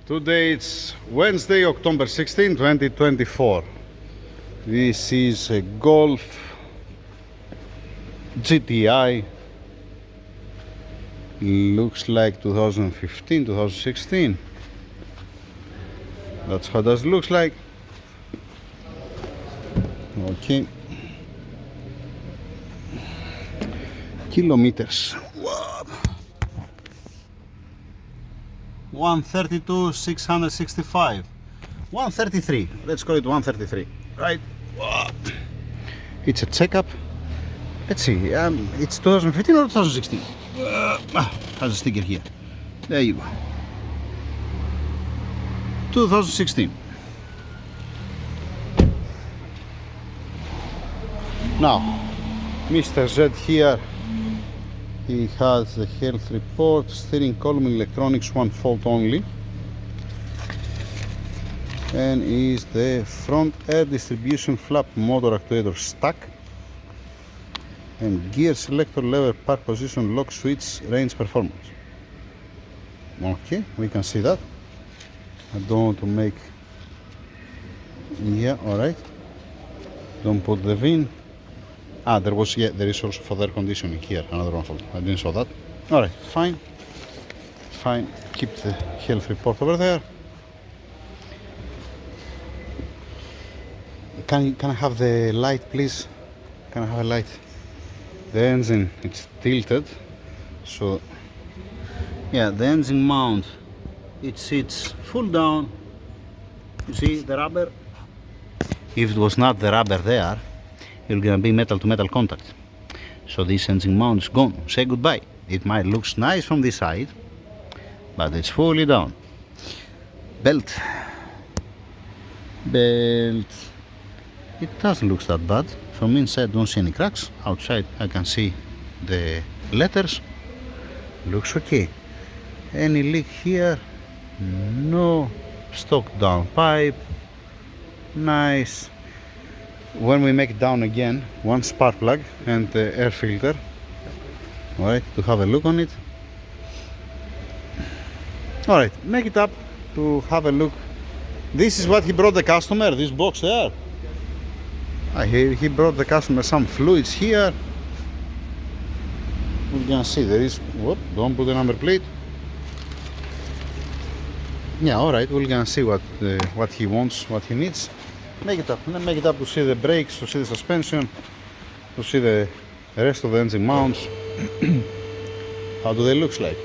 Today it's Wednesday, October 16, 2024. This is a Golf GTI. Looks like 2015, 2016. That's how that looks like. Okay. Kilometers. Wow. 132,665. 133. Let's call it 133. Right. Wow. It's a checkup. Let's see. It's 2015 or 2016. Has a sticker here. There you go. 2016. Now, Mr. Z here. He has the health report, steering column electronics, one fault only, and is the front air distribution flap motor actuator stuck, and gear selector lever park position lock switch range performance. Okay, we can see that. I don't want to make, yeah, alright, don't put the VIN. There is also for air conditioning here, another one fault. I didn't saw that. Alright, fine. Fine, keep the health report over there. Can I have the light, please? Can I have a light? The engine, it's tilted. So, yeah, the engine mount, it sits full down. You see the rubber? If it was not the rubber there, it's gonna be metal to metal contact. So this engine mount is gone. Say goodbye. It might look nice from this side, but it's fully down. Belt. It doesn't look that bad. From inside, don't see any cracks. Outside, I can see the letters. Looks okay. Any leak here? No. Stock down pipe. Nice. When we make it down again, one spark plug and the air filter. Alright, to have a look on it. Alright, make it up to have a look. This is what he brought the customer, this box there. He brought the customer some fluids here. We can see there is, whoop, don't put the number plate. Yeah, alright, we're gonna see what he wants, what he needs. Make it up to see the brakes, to see the suspension, to see the rest of the engine mounts. How do they look like?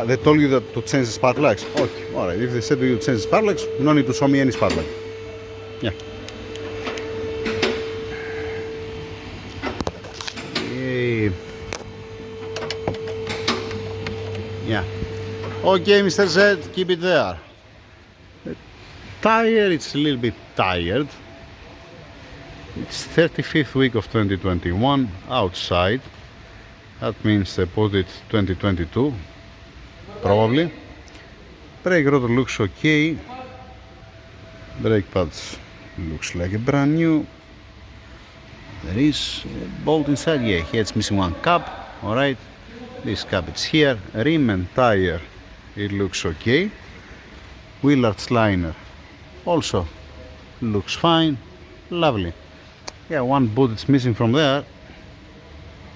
They told you that to change the spark plugs. Okay, alright, if they said to you to change the spark plugs, no need to show me any spark plug. Yeah. Yeah. Okay, Mr. Z, keep it there. Tire, it's a little bit tired. It's 35th week of 2021 outside. That means they put it 2022 probably. Brake rotor looks okay. Brake pads looks like a brand new. There is a bolt inside. Yeah, here it's missing one cap. Alright, this cap is here. Rim and tire, it looks okay. Wheel arch liner also looks fine. Lovely. Yeah, one boot is missing from there.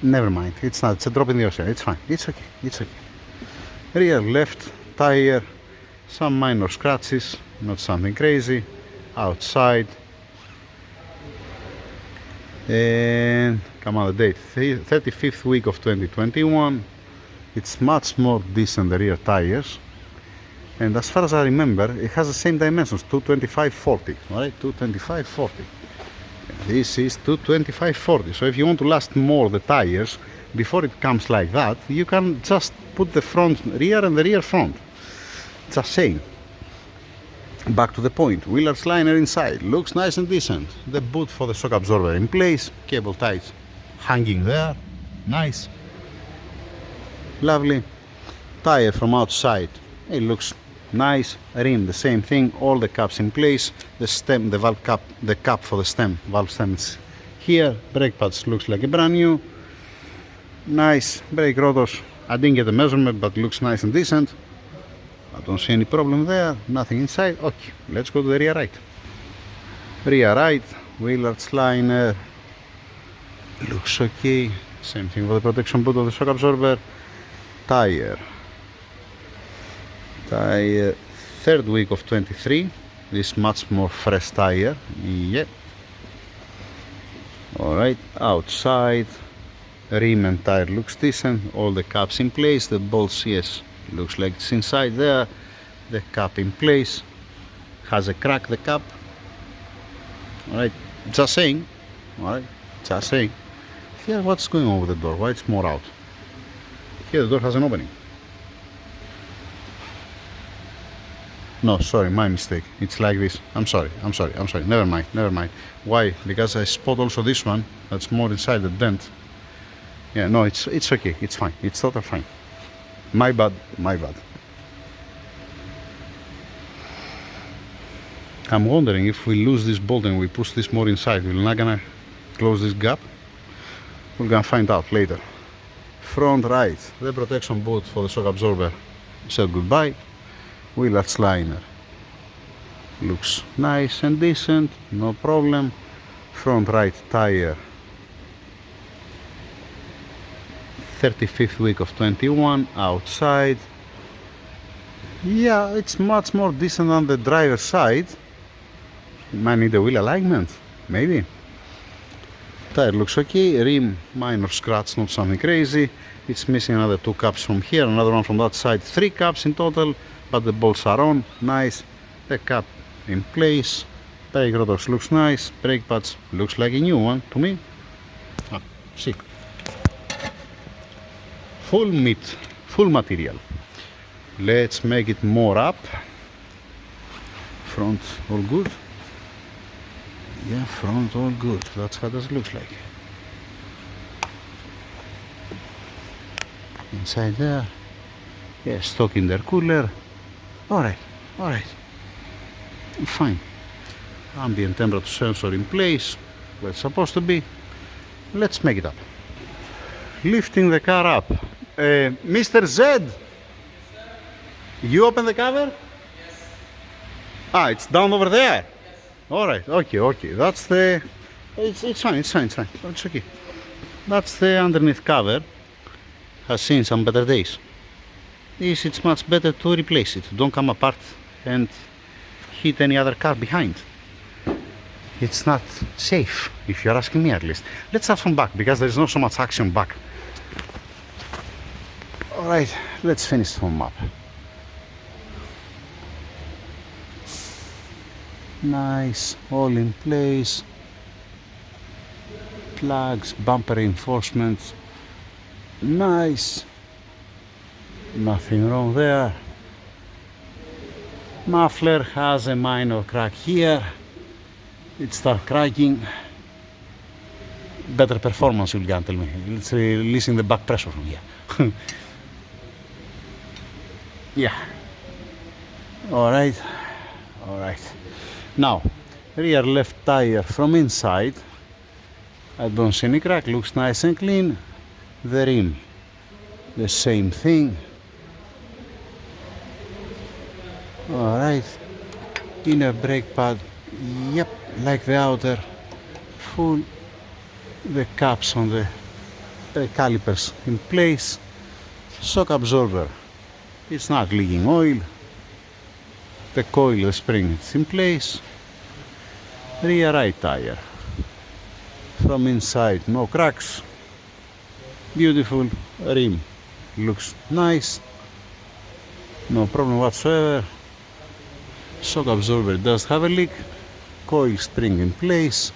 Never mind, it's not, it's a drop in the ocean. It's fine, it's okay, it's okay. Rear left tire, some minor scratches, not something crazy. Outside, and come on the date, 35th week of 2021. It's much more decent, the rear tires. And as far as I remember, it has the same dimensions, 225/40, alright, 225/40. This is 225/40. So if you want to last more the tires before it comes like that, you can just put the front rear and the rear front. Just saying. Back to the point. Wheel arch liner inside looks nice and decent. The boot for the shock absorber in place. Cable ties hanging there. Nice. Lovely. Tire from outside. It looks nice. Rim, the same thing. All the caps in place. The stem, the valve cap, the cap for the stem, valve stem is here. Brake pads looks like a brand new. Nice. Brake rotors. I didn't get a measurement, but looks nice and decent. I don't see any problem there, nothing inside. Okay, let's go to the rear right. Rear right, wheel arch liner, looks okay. Same thing for the protection boot of the shock absorber. Tire, third week of 23. This much more fresh tire. Yep. Alright, outside, rim and tire looks decent. All the caps in place, the bolts, yes, looks like it's inside there. The cap in place, has a crack, the cap. Alright, just saying. Alright, just saying. Here, what's going on with the door? Why it's more out? Here the door has an opening. No, sorry, my mistake. It's like this. I'm sorry. Never mind. Why? Because I spot also this one that's more inside the dent. Yeah, no, it's okay. It's fine. It's totally fine. My bad. I'm wondering if we lose this bolt and we push this more inside, we're not gonna close this gap. We're gonna find out later. Front right, the protection boot for the shock absorber said goodbye. Wheel arch liner looks nice and decent, no problem. Front right tire, 35th week of 21, outside. Yeah, it's much more decent on the driver's side. Might need a wheel alignment, maybe. Tire looks okay, rim minor scratch, not something crazy. It's missing another 2 caps from here, another one from that side, 3 caps in total, but the bolts are on, nice. The cap in place, brake rotors looks nice, brake pads looks like a new one to me. See, full material. Let's make it more up. Front all good. Yeah, front all good. That's how this looks like. Inside there, yeah, stock intercooler. Alright, fine. Ambient temperature sensor in place, where it's supposed to be. Let's make it up. Lifting the car up. Mr. Z, you open the cover? Yes. Ah, it's down over there. Alright, okay. That's the... It's fine. It's okay. That's the underneath cover. Has seen some better days. It's much better to replace it. Don't come apart and hit any other car behind. It's not safe, if you're asking me at least. Let's have some back, because there's not so much action back. Alright, let's finish from up. Nice, all in place. Plugs, bumper reinforcements. Nice. Nothing wrong there. Muffler has a minor crack here. It starts cracking. Better performance, you're gonna tell me. It's releasing the back pressure from here. Yeah. Alright. Now, rear left tire from inside. I don't see any crack, looks nice and clean. The rim, the same thing. Alright, inner brake pad, yep, like the outer, full. The caps on the calipers in place. Shock absorber, it's not leaking oil. The coil, the spring, it's in place. Rear right tire, from inside, no cracks. Beautiful rim, looks nice, no problem whatsoever. Shock absorber does have a leak. Coil spring in place.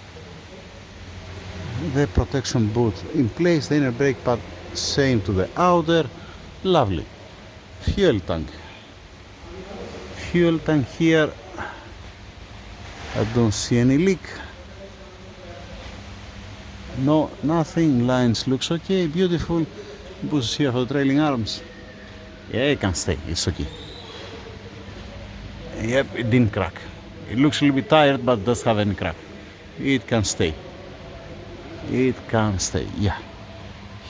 The protection boot in place. The inner brake pad same to the outer. Lovely. Fuel tank here. I don't see any leak. No, nothing. Lines looks okay. Beautiful. Boost here for the trailing arms. Yeah, it can stay. It's okay. Yep, it didn't crack. It looks a little bit tired, but doesn't have any crack. It can stay. Yeah.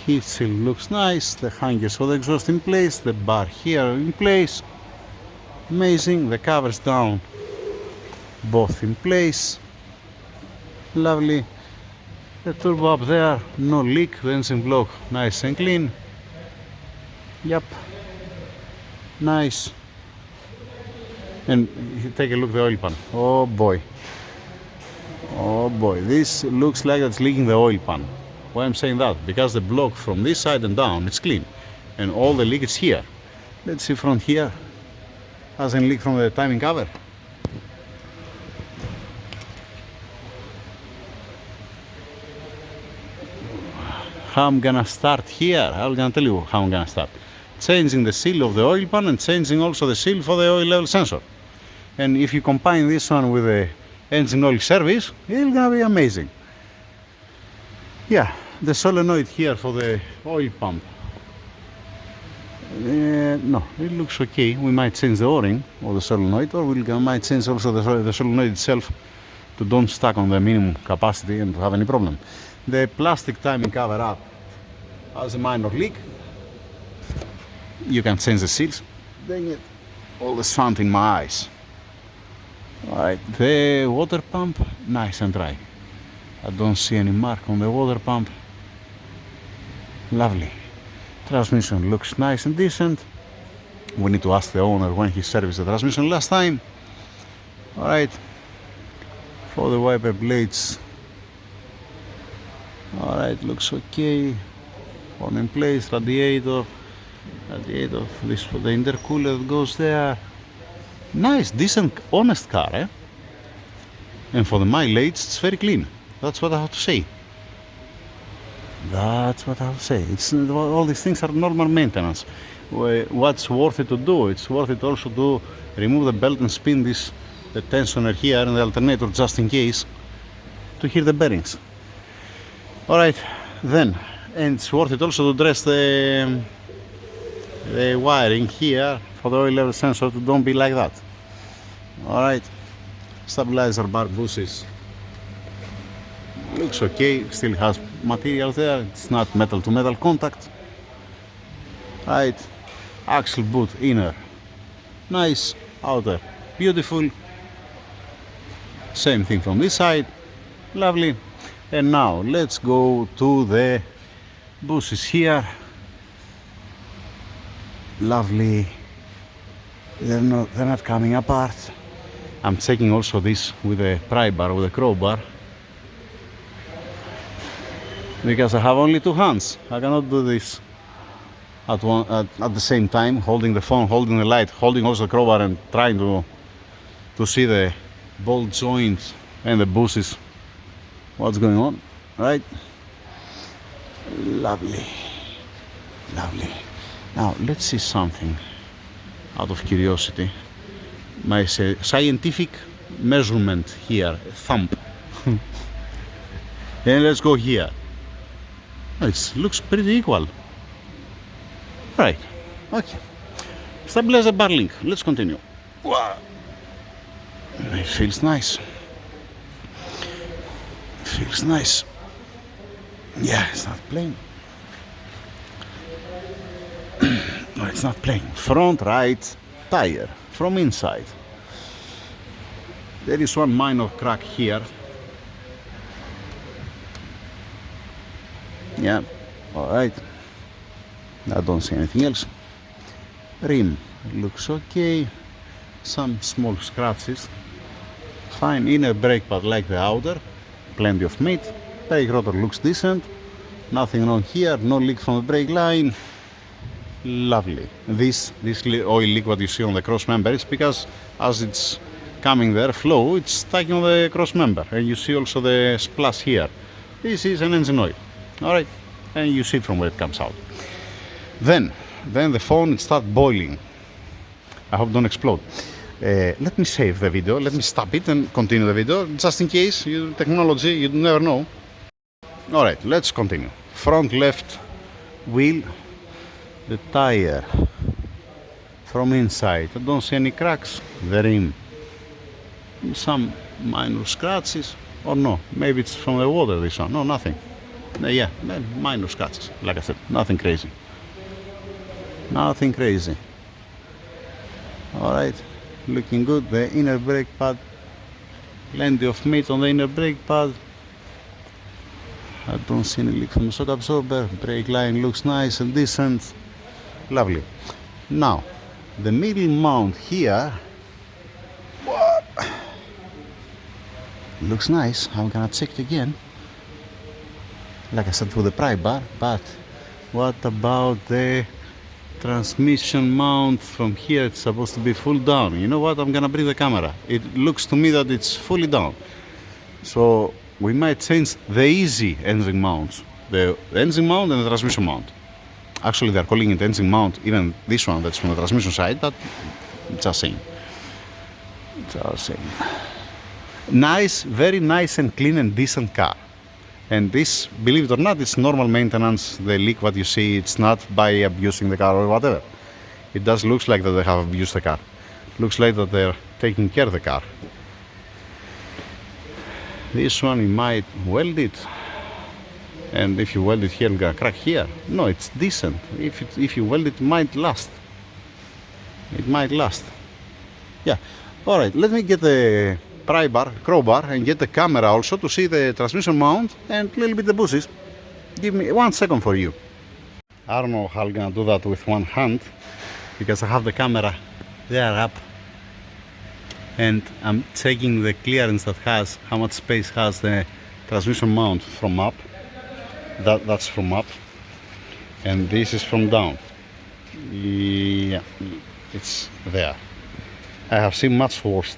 Heat seal looks nice. The hangers for the exhaust in place. The bar here in place. Amazing. The covers down, both in place. Lovely. The turbo up there, no leak. The engine block nice and clean. Yep. Nice. And take a look at the oil pan. Oh boy. Oh boy, this looks like it's leaking the oil pan. Why I'm saying that? Because the block from this side and down, it's clean. And all the leak is here. Let's see from here. Hasn't leaked from the timing cover. How I'm gonna start here? I'm gonna tell you how I'm gonna start. Changing the seal of the oil pan and changing also the seal for the oil level sensor. And if you combine this one with the engine oil service, it's gonna be amazing. Yeah, the solenoid here for the oil pump. No, it looks okay. We might change the o-ring of the solenoid, or we might change also the solenoid itself to don't stuck on the minimum capacity and have any problem. The plastic timing cover up has a minor leak. You can change the seals. Dang it, all the sun in my eyes. Alright, the water pump, nice and dry. I don't see any mark on the water pump. Lovely. Transmission looks nice and decent. We need to ask the owner when he serviced the transmission last time. Alright, for the wiper blades. Alright, looks okay. On in place, radiator, this for the intercooler that goes there. Nice, decent, honest car, eh? And for the mileage, it's very clean. That's what I have to say. That's what I have to say. It's all these things are normal maintenance. What's worth it to do? It's worth it also to remove the belt and spin the tensioner here and the alternator just in case to hear the bearings. Alright, then, and it's worth it also to dress the wiring here for the oil level sensor to don't be like that. Alright, stabilizer bar bushings looks okay, still has material there, it's not metal to metal contact. Right, axle boot inner, nice, outer, beautiful. Same thing from this side, lovely. And now let's go to the bushes here. Lovely. They're not coming apart. I'm checking also this with a pry bar, with a crowbar, because I have only two hands. I cannot do this at the same time, holding the phone, holding the light, holding also the crowbar, and trying to see the bolt joints and the bushes. What's going on, right? Lovely, lovely. Now let's see something out of curiosity. My scientific measurement here, thumb. And let's go here. It looks pretty equal. Right, okay. Stabilizer bar link, let's continue. Wow. It feels nice. Feels nice. Yeah, it's not plain. No, it's not plain. Front right tire from inside. There is one minor crack here. Yeah, alright. I don't see anything else. Rim looks okay. Some small scratches. Fine inner brake pad like the outer. Plenty of meat. Brake rotor looks decent. Nothing wrong here. No leak from the brake line. Lovely. This oil leak what you see on the cross member is because as it's coming there flow, it's stuck on the cross member, and you see also the splash here. This is an engine oil. Alright, and you see from where it comes out. Then the phone starts boiling. I hope don't explode. Let me save the video, let me stop it and continue the video, just in case. Technology, you never know. Alright, let's continue. Front left wheel, the tire from inside. I don't see any cracks. The rim, some minor scratches, or no, maybe it's from the water this one. No, nothing. Yeah, minor scratches, like I said, nothing crazy. Nothing crazy. Alright, looking good. The inner brake pad, plenty of meat on the inner brake pad. I don't see any leak from the shock absorber. Brake line looks nice and decent. Lovely. Now, the middle mount here looks nice. I'm gonna check it again. Like I said, with the pry bar, but what about the transmission mount? From here it's supposed to be full down. You know what, I'm gonna bring the camera. It looks to me that it's fully down, so we might change the easy engine mounts, the engine mount and the transmission mount. Actually they're calling it engine mount, even this one that's from the transmission side, but just saying. Nice, very nice and clean and decent car. And this, believe it or not, it's normal maintenance. The leak what you see, it's not by abusing the car or whatever. It does looks like that they have abused the car. Looks like that they're taking care of the car. This one you might weld it, and if you weld it here, it's gonna crack here. No, it's decent. If you weld it, it might last. It might last. Yeah. All right. Let me get the pry bar, crowbar, and get the camera also to see the transmission mount and a little bit the bushes. Give me 1 second for you. I don't know how I'm gonna do that with one hand, because I have the camera there up and I'm checking the clearance that has, how much space has the transmission mount from up. That's from up, and this is from down. Yeah, it's there. I have seen much worse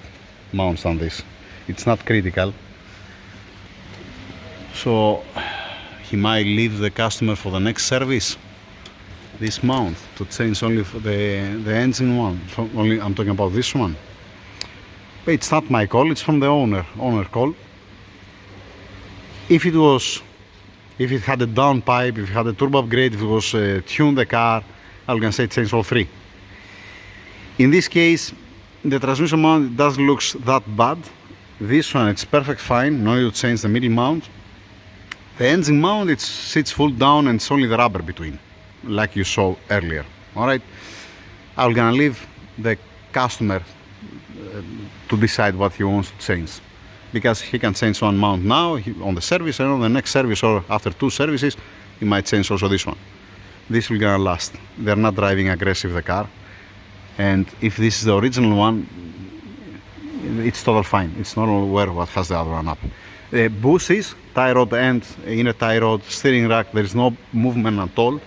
mounts on this. It's not critical, so he might leave the customer for the next service this mount to change only for the engine one. Only I'm talking about this one. But it's not my call, it's from the owner call. If it had a downpipe, if it had a turbo upgrade, if it was tuned the car, I was gonna say change all three. In this case, the transmission mount doesn't look that bad. This one, it's perfect fine, no need to change the middle mount. The engine mount, it sits full down and it's only the rubber between, like you saw earlier. Alright, I'm gonna leave the customer to decide what he wants to change, because he can change one mount now on the service, and on the next service or after 2 services he might change also this one. This will gonna last. They're not driving aggressive the car. And if this is the original one, it's total fine. It's not aware what has the other one up. The bushes, tie rod and inner tie rod, steering rack, there is no movement at all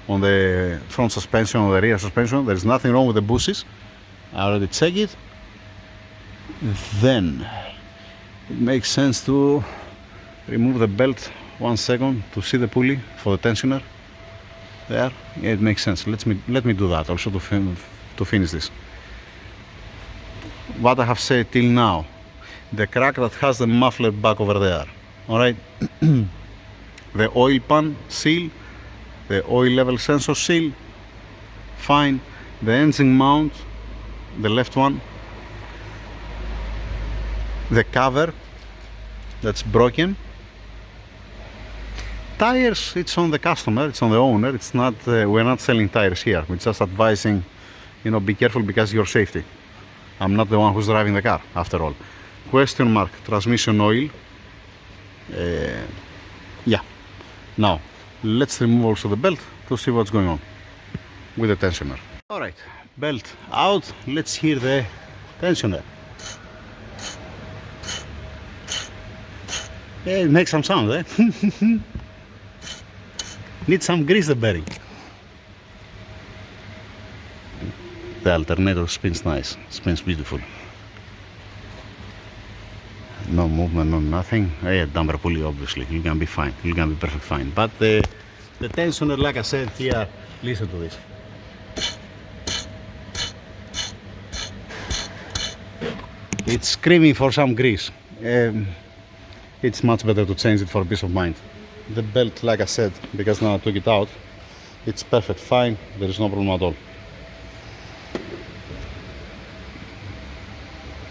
on the front suspension or the rear suspension. There is nothing wrong with the bushes. I already checked it. Then it makes sense to remove the belt 1 second to see the pulley for the tensioner. There, yeah, it makes sense. Let me do that also to finish this. What I have said till now, the crack that has the muffler back over there, alright, the oil pan seal, the oil level sensor seal, fine. The engine mount, the left one, the cover, that's broken. Tires, it's on the customer, it's on the owner. It's not, we're not selling tires here. We're just advising, you know, be careful because of your safety. I'm not the one who's driving the car, after all. Question mark, transmission oil. Yeah. Now, let's remove also the belt to see what's going on with the tensioner. Alright, belt out. Let's hear the tensioner. Yeah, it makes some sound, eh? Need some grease the bearing. The alternator spins nice, spins beautiful. No movement, no nothing. Yeah, damper pulley obviously, you're gonna be fine, you're gonna be perfect fine. But the tensioner, like I said here, listen to this. It's screaming for some grease. It's much better to change it for peace of mind. The belt, like I said, because now I took it out, it's perfect fine, there is no problem at all.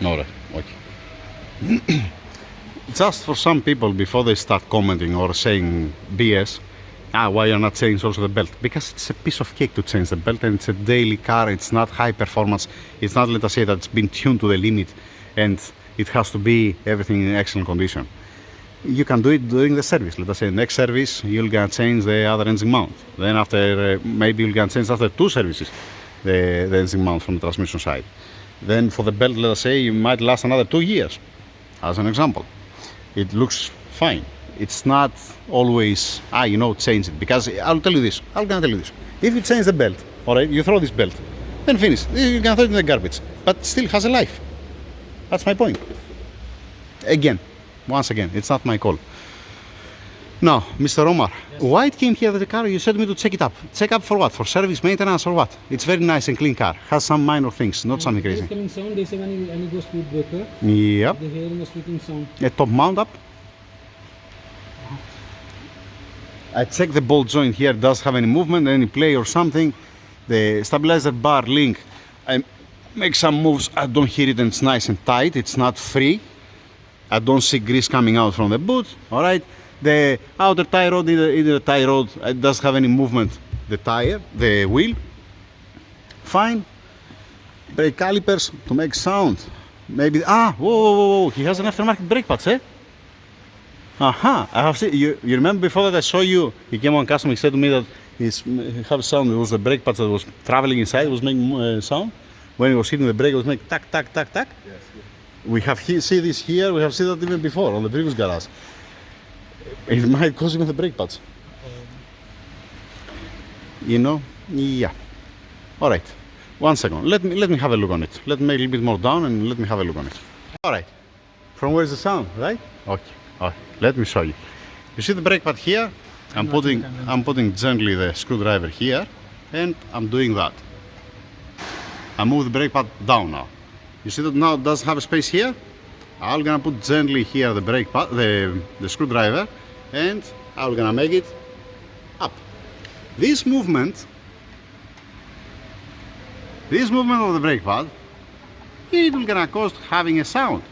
Alright, okay. Just for some people, before they start commenting or saying BS, Why you're not changing also the belt? Because it's a piece of cake to change the belt, and it's a daily car. It's not high performance. It's not, let us say, that it's been tuned to the limit and it has to be everything in excellent condition. You can do it during the service. Let us say next service you're gonna change the other engine mount. Then after maybe you're gonna change after 2 services the engine mount from the transmission side. Then for the belt, let us say, you might last another 2 years, as an example. It looks fine. It's not always, change it. Because I'm gonna tell you this. If you change the belt, alright, you throw this belt, then finish. You can throw it in the garbage. But still has a life. That's my point. Once again, it's not my call. Now, Mr. Omar, yes. Why it came here with the car? You said me to check it up. Check up for what? For service, maintenance, or what? It's very nice and clean car. Has some minor things, not something crazy. Coming sound, they say when you go speed breaker. Yep. They're hearing a squeaking sound. A top mount up. I checked the bolt joint here. Does have any movement, any play or something. The stabilizer bar link, I make some moves. I don't hear it, and it's nice and tight. It's not free. I don't see grease coming out from the boot. All right. The outer tie rod, either tie rod, it doesn't have any movement. The tire, the wheel, fine. Brake calipers to make sound. Maybe, whoa. He has an aftermarket brake pads, eh? I have seen, you remember before that I saw you, he came on customer, he said to me that he had sound, it was the brake pads that was traveling inside, was making sound. When he was hitting the brake, it was making tack, tack, tack, tack. Yes. We have see this here, we have seen that even before on the previous garage. It might cause even the brake pads. Yeah. All right. 1 second. Let me have a look on it. Let me make a little bit more down and let me have a look on it. All right. From where's the sound, right? Okay. All right. Let me show you. You see the brake pad here? I'm putting gently the screwdriver here, and I'm doing that. I move the brake pad down now. You see that now it does have a space here? I'm gonna put gently here the brake pad, the screwdriver, and I'm gonna make it up. This movement of the brake pad, it will gonna cause having a sound.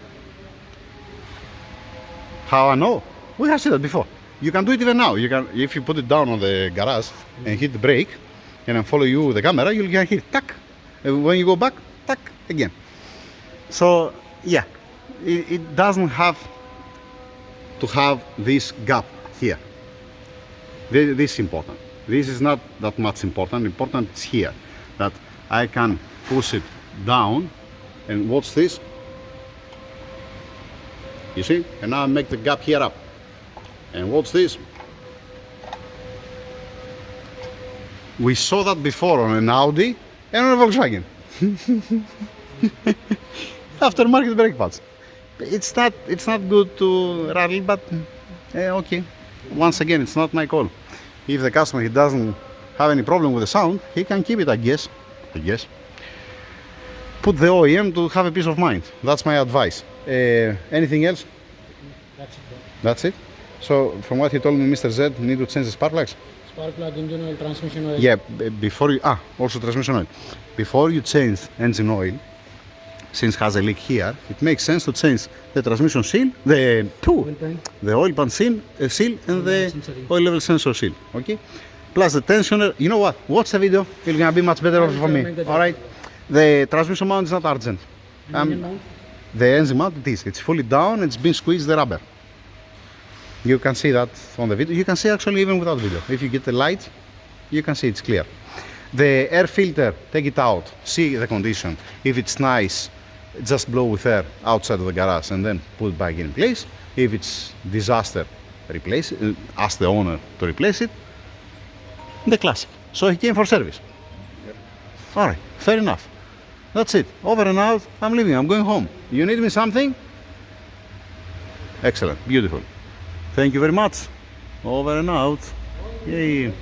How I know? We have seen that before. You can do it even now. You can, if you put it down on the garage and hit the brake, and then follow you with the camera, you'll gonna hear tack. When you go back, tack again. So yeah. It doesn't have to have this gap here. This is important. This is not that much important. Important is here, that I can push it down and watch this. You see? And now I make the gap here up. And watch this. We saw that before on an Audi and on a Volkswagen. Aftermarket brake pads. It's not good to rattle, but okay. Once again, it's not my call. If the customer he doesn't have any problem with the sound, he can keep it, I guess. Put the OEM to have a peace of mind. That's my advice. Anything else? That's it. So from what he told me, Mr. Z, need to change the spark plugs. Spark plug, engine oil, transmission oil. Yeah, before you also transmission oil. Before you change engine oil, since it has a leak here, it makes sense to change the transmission seal, the oil pan seal, and the oil level sensor seal. Okay. Plus the tensioner. You know what? Watch the video. It's gonna be much better for me. All right. The transmission mount is not urgent. The engine mount it is. It's fully down. It's been squeezed the rubber. You can see that on the video. You can see actually even without video. If you get the light, you can see it's clear. The air filter, take it out. See the condition. If it's nice, just blow with air outside of the garage and then put it back in place. If it's disaster, replace it. Ask the owner to replace it. The classic. So he came for service. Yep. All right, fair enough. That's it. Over and out. I'm leaving. I'm going home. You need me something? Excellent. Beautiful. Thank you very much. Over and out. Yay.